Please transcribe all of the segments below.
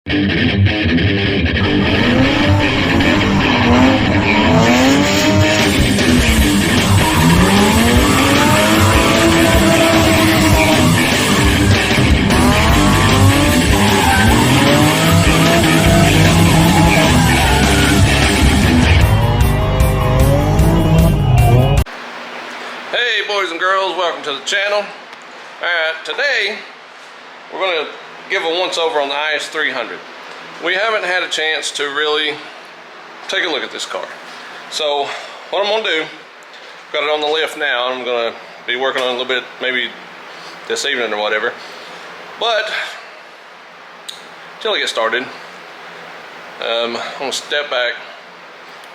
Hey boys and girls, welcome to the channel. Alright, today we're going to give a once over on the IS300. We haven't had a chance to really take a look at this car. So what I'm going to do, got it on the lift now, I'm going to be working on it a little bit maybe this evening or whatever. But until I get started, I'm going to step back,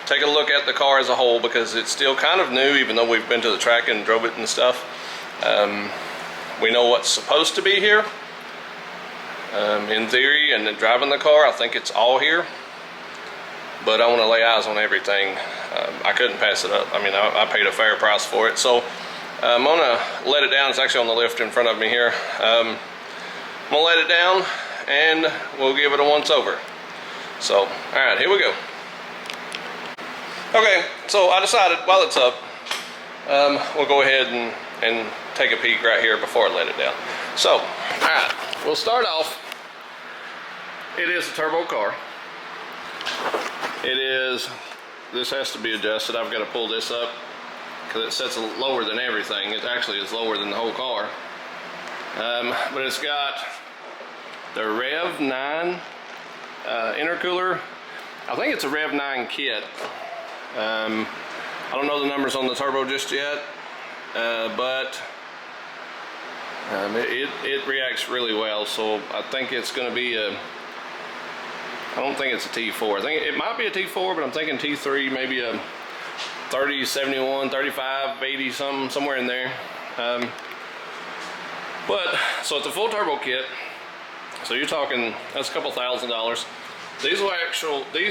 take a look at the car as a whole, because it's still kind of new, even though we've been to the track and drove it and stuff. We know what's supposed to be here in theory, and then driving the car I think it's all here, but I want to lay eyes on everything. I couldn't pass it up. I mean, I paid a fair price for it, so I'm gonna let it down. It's actually on the lift in front of me here. I'm gonna let it down and we'll give it a once over. So all right, here we go. Okay, so I decided while it's up, we'll go ahead and take a peek right here before I let it down. So, all right, we'll start off. It is a turbo car. This has to be adjusted. I've got to pull this up because it sets lower than everything. It actually is lower than the whole car. But it's got the Rev 9 intercooler. I think it's a Rev 9 kit. I don't know the numbers on the turbo just yet, but it reacts really well, so I think it's going to be I don't think it's a T4. I think it might be a T4, but I'm thinking T3, maybe a 30, 71, 35, 80, somewhere in there. So it's a full turbo kit, so you're talking, that's a couple $1,000s. These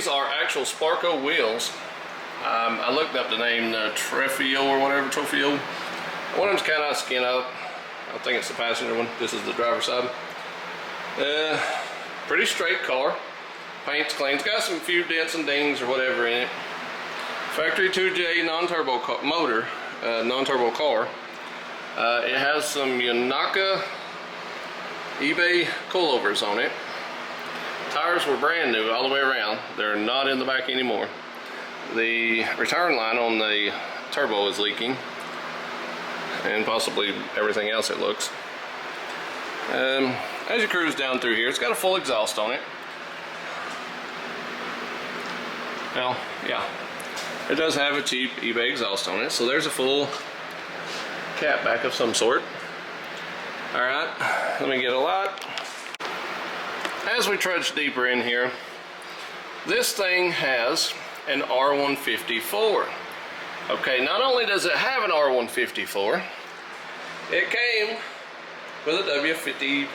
are actual Sparco wheels. I looked up the name, Trefio or whatever, Trofeo. One of them's kind of skin up. I think it's the passenger one. This is the driver's side. Pretty straight car. Paint's clean. It's got some few dents and dings or whatever in it. Factory 2J non-turbo motor, non-turbo car. It has some Yanaka eBay coilovers on it. Tires were brand new all the way around. They're not in the back anymore. The return line on the turbo is leaking, and possibly everything else it looks. As you cruise down through here, it's got a full exhaust on it. Well, yeah, it does have a cheap eBay exhaust on it, so there's a full cat back of some sort. Alright, let me get a lot. As we trudge deeper in here, this thing has an R154. Okay, not only does it have an R154, it came with a W55,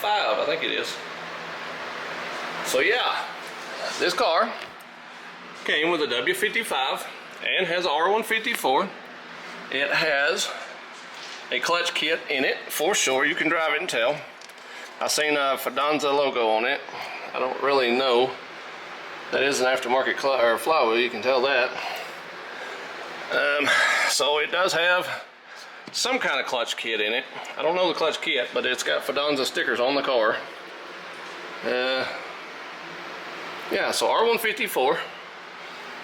I think it is. So yeah, this car came with a W55 and has an R154. It has a clutch kit in it, for sure. You can drive it and tell. I seen a Fidanza logo on it. I don't really know. That is an aftermarket flywheel, you can tell that. So it does have some kind of clutch kit in it. I don't know the clutch kit, but it's got Fidanza stickers on the car. Yeah, so R154,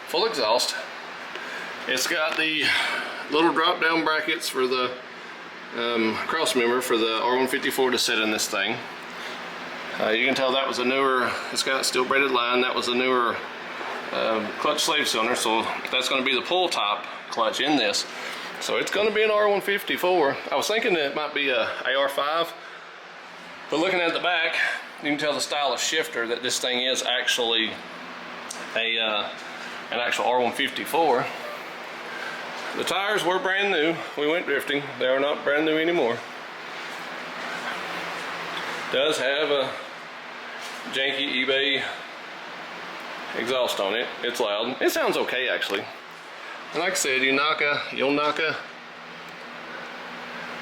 full exhaust. It's got the little drop down brackets for the cross member for the R154 to sit in this thing. You can tell that was a newer, it's got a steel braided line, that was a newer clutch slave cylinder, so that's going to be the pull top clutch in this. So it's going to be an R154. I was thinking that it might be a AR5, but looking at the back, you can tell the style of shifter that this thing is actually an actual R154. The tires were brand new. We went drifting. They are not brand new anymore. Does have a janky eBay exhaust on it. It's loud. It sounds okay actually. And like I said, Yanaka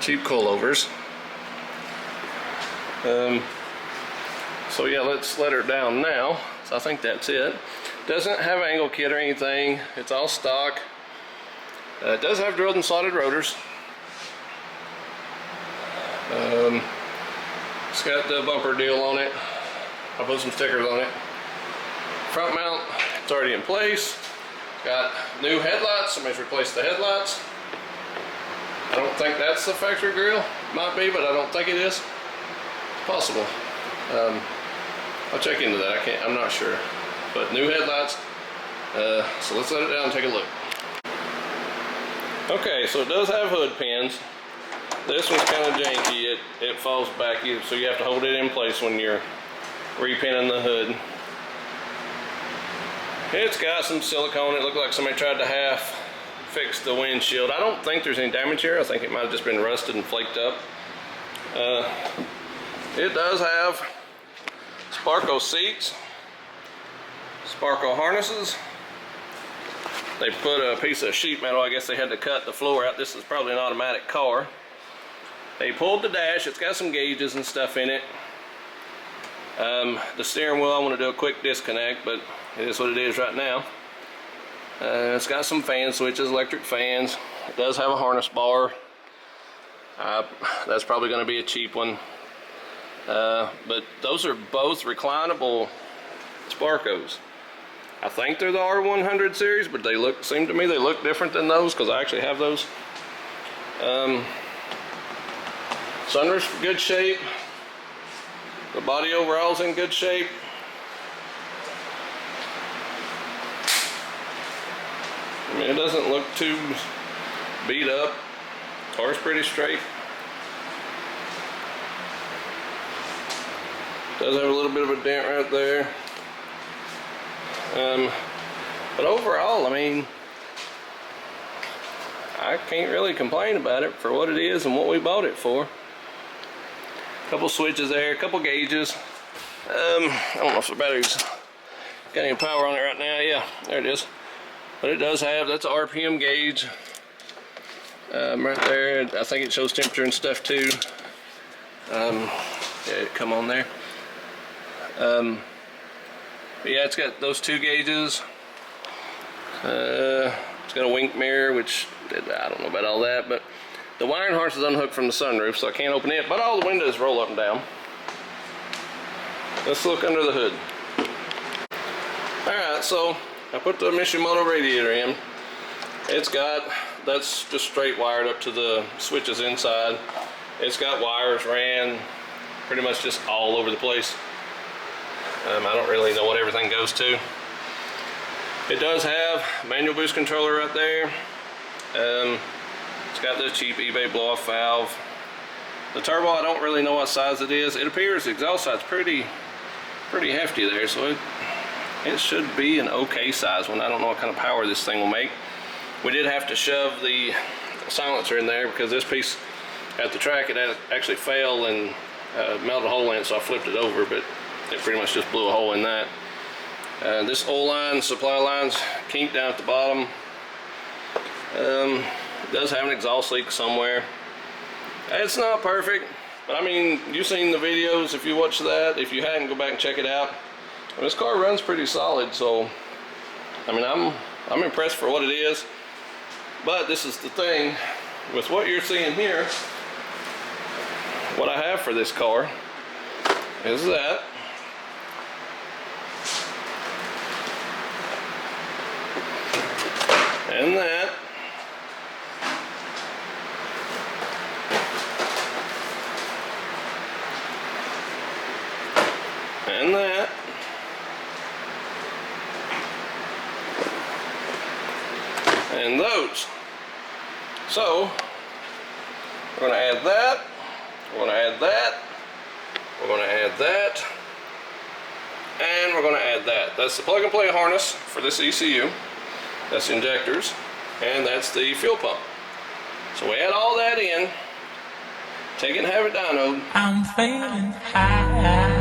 cheap coilovers. So yeah, let's let her down now. So I think that's it. Doesn't have an angle kit or anything. It's all stock. It does have drilled and slotted rotors. It's got the bumper deal on it. I put some stickers on it. Front mount, it's already in place. Got new headlights. Somebody's replaced the headlights. I don't think that's the factory grill. Might be, but I don't think it is. It's possible. I'll check into that. I'm not sure. But new headlights. So let's let it down and take a look. Okay, so it does have hood pins. This one's kind of janky. It falls back, so you have to hold it in place when you're repinning the hood. It's got some silicone. It looked like somebody tried to half fix the windshield. I don't think there's any damage here. I think it might have just been rusted and flaked up. It does have Sparco seats, Sparco harnesses. They put a piece of sheet metal. I guess they had to cut the floor out. This is probably an automatic car. They pulled the dash. It's got some gauges and stuff in it. The steering wheel, I want to do a quick disconnect, but it is what it is right now. It's got some fan switches, electric fans. It does have a harness bar. That's probably going to be a cheap one. But those are both reclinable Sparcos. I think they're the R100 series, but they seem to me they look different than those because I actually have those. Sunroof's in good shape. The body overall's in good shape. I mean, it doesn't look too beat up. Car's pretty straight. Does have a little bit of a dent right there. But overall, I mean, I can't really complain about it for what it is and what we bought it for. A couple switches there, a couple gauges. I don't know if the battery's got any power on it right now. Yeah, there it is. But it does have, that's an RPM gauge. Right there, I think it shows temperature and stuff too. Yeah, it come on there. But yeah, it's got those two gauges. It's got a wink mirror, which I don't know about all that, but the wiring harness is unhooked from the sunroof, so I can't open it, but all the windows roll up and down. Let's look under the hood. Alright, so I put the Mishimoto radiator in. It's got, that's just straight wired up to the switches inside. It's got wires ran pretty much just all over the place. I don't really know what everything goes to. It does have manual boost controller right there. It's got the cheap eBay blow-off valve. The turbo, I don't really know what size it is. It appears the exhaust side's pretty hefty there, so it should be an okay size one. I don't know what kind of power this thing will make. We did have to shove the silencer in there because this piece at the track, it actually fell and melted a hole in it, so I flipped it over, but it pretty much just blew a hole in that. This oil line, supply line's kinked down at the bottom. It does have an exhaust leak somewhere. It's not perfect, but I mean, you've seen the videos if you watch that. If you hadn't, go back and check it out. And this car runs pretty solid, so I mean, I'm impressed for what it is. But this is the thing with what you're seeing here. What I have for this car is that and that, and that, and those. So we're going to add that, we're going to add that, we're going to add that, and we're going to add that. That's the plug and play harness for this ECU. That's the injectors, and that's the fuel pump. So we add all that in, take it and have it dynoed. I'm feeling high.